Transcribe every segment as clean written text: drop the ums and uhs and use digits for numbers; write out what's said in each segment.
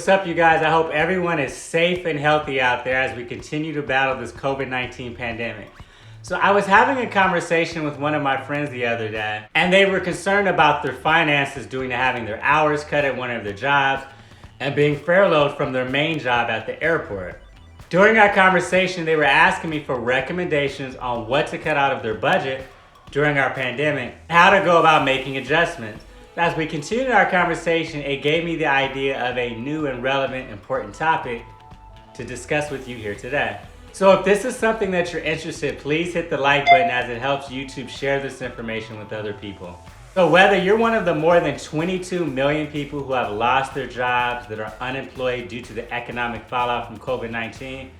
What's up, you guys? I hope everyone is safe and healthy out there as we continue to battle this COVID-19 pandemic. So I was having a conversation with one of my friends the other day, and they were concerned about their finances due to having their hours cut at one of their jobs and being furloughed from their main job at the airport. During our conversation, they were asking me for recommendations on what to cut out of their budget during our pandemic, how to go about making adjustments. As we continued our conversation, it gave me the idea of a new and relevant, important topic to discuss with you here today. So if this is something that you're interested, please hit the like button as it helps YouTube share this information with other people. So whether you're one of the more than 22 million people who have lost their jobs, that are unemployed due to the economic fallout from COVID-19,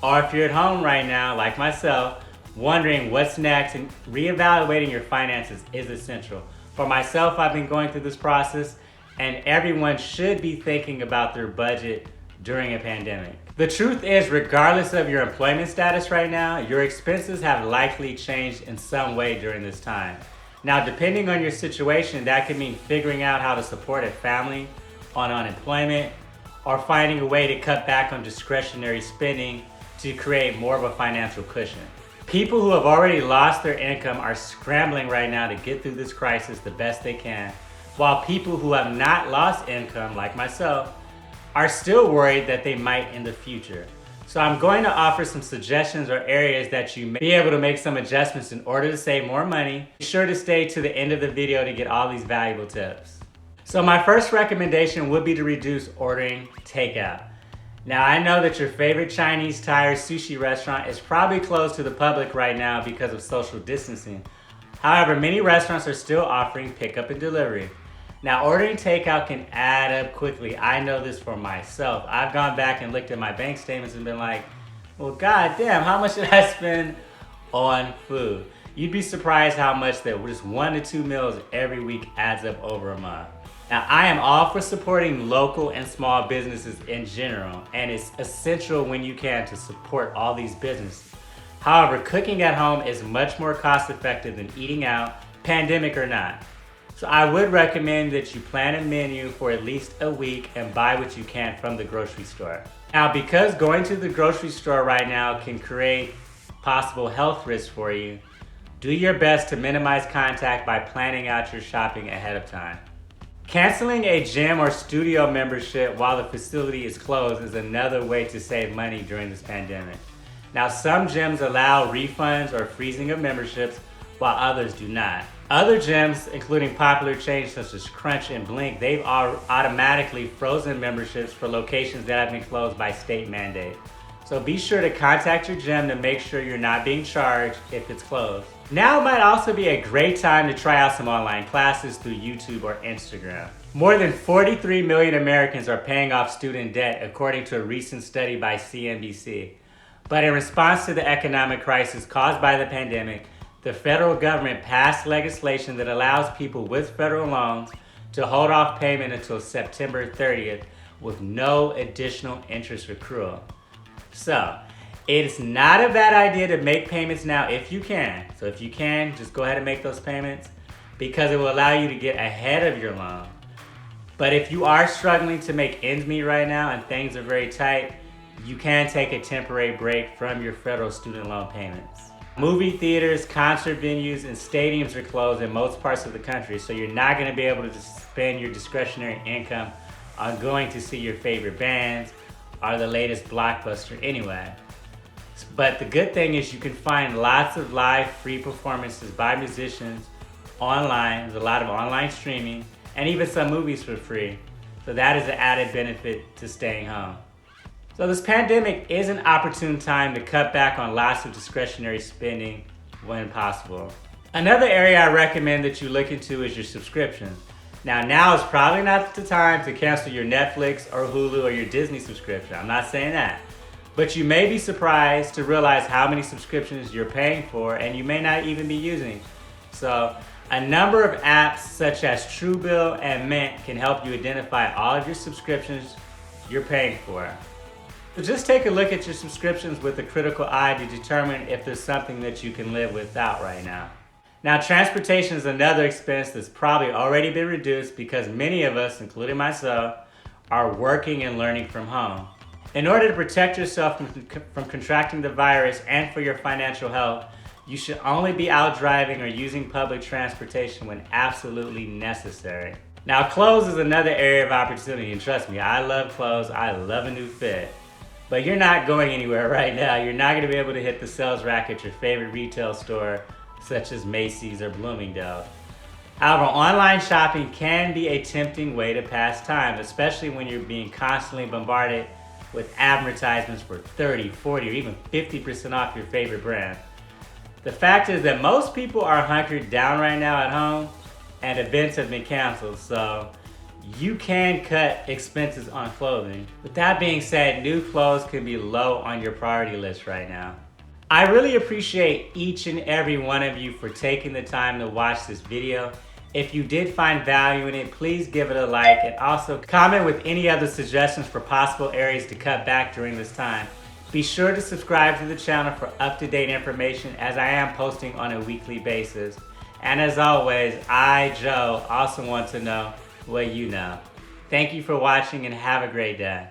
or if you're at home right now, like myself, wondering what's next and reevaluating your finances is essential. For myself, I've been going through this process, and everyone should be thinking about their budget during a pandemic. The truth is, regardless of your employment status right now, your expenses have likely changed in some way during this time. Now, depending on your situation, that could mean figuring out how to support a family on unemployment, or finding a way to cut back on discretionary spending to create more of a financial cushion. People who have already lost their income are scrambling right now to get through this crisis the best they can, while people who have not lost income, like myself, are still worried that they might in the future. So I'm going to offer some suggestions or areas that you may be able to make some adjustments in order to save more money. Be sure to stay to the end of the video to get all these valuable tips. So my first recommendation would be to reduce ordering takeout. Now, I know that your favorite Chinese, Thai, or sushi restaurant is probably closed to the public right now because of social distancing. However, many restaurants are still offering pickup and delivery. Now, ordering takeout can add up quickly. I know this for myself. I've gone back and looked at my bank statements and been like, well, goddamn, how much did I spend on food? You'd be surprised how much that just 1 to 2 meals every week adds up over a month. Now, I am all for supporting local and small businesses in general, and it's essential when you can to support all these businesses. However, cooking at home is much more cost effective than eating out, pandemic or not. So I would recommend that you plan a menu for at least a week and buy what you can from the grocery store. Now, because going to the grocery store right now can create possible health risks for you, do your best to minimize contact by planning out your shopping ahead of time. Canceling a gym or studio membership while the facility is closed is another way to save money during this pandemic. Now, some gyms allow refunds or freezing of memberships, while others do not. Other gyms, including popular chains such as Crunch and Blink, they've automatically frozen memberships for locations that have been closed by state mandate. So be sure to contact your gym to make sure you're not being charged if it's closed. Now might also be a great time to try out some online classes through YouTube or Instagram. More than 43 million Americans are paying off student debt, according to a recent study by CNBC. But in response to the economic crisis caused by the pandemic, the federal government passed legislation that allows people with federal loans to hold off payment until September 30th with no additional interest accrual. So, it's not a bad idea to make payments now if you can. So if you can, just go ahead and make those payments because it will allow you to get ahead of your loan. But if you are struggling to make ends meet right now and things are very tight, you can take a temporary break from your federal student loan payments. Movie theaters, concert venues, and stadiums are closed in most parts of the country, so you're not going to be able to spend your discretionary income on going to see your favorite bands or the latest blockbuster anyway. But the good thing is you can find lots of live free performances by musicians online. There's a lot of online streaming and even some movies for free. So that is an added benefit to staying home. So this pandemic is an opportune time to cut back on lots of discretionary spending when possible. Another area I recommend that you look into is your subscriptions. Now is probably not the time to cancel your Netflix or Hulu or your Disney subscription. I'm not saying that. But you may be surprised to realize how many subscriptions you're paying for and you may not even be using. So a number of apps such as Truebill and Mint can help you identify all of your subscriptions you're paying for. So just take a look at your subscriptions with a critical eye to determine if there's something that you can live without right now. Now, transportation is another expense that's probably already been reduced because many of us, including myself, are working and learning from home. In order to protect yourself from contracting the virus and for your financial health, you should only be out driving or using public transportation when absolutely necessary. Now, clothes is another area of opportunity, and trust me, I love clothes. I love a new fit. But you're not going anywhere right now. You're not gonna be able to hit the sales rack at your favorite retail store, such as Macy's or Bloomingdale's. However, online shopping can be a tempting way to pass time, especially when you're being constantly bombarded with advertisements for 30, 40, or even 50% off your favorite brand. The fact is that most people are hunkered down right now at home and events have been canceled, so you can cut expenses on clothing. With that being said, new clothes can be low on your priority list right now. I really appreciate each and every one of you for taking the time to watch this video. If you did find value in it, please give it a like and also comment with any other suggestions for possible areas to cut back during this time. Be sure to subscribe to the channel for up-to-date information as I am posting on a weekly basis. And as always, I, Joe, also want to know what you know. Thank you for watching and have a great day.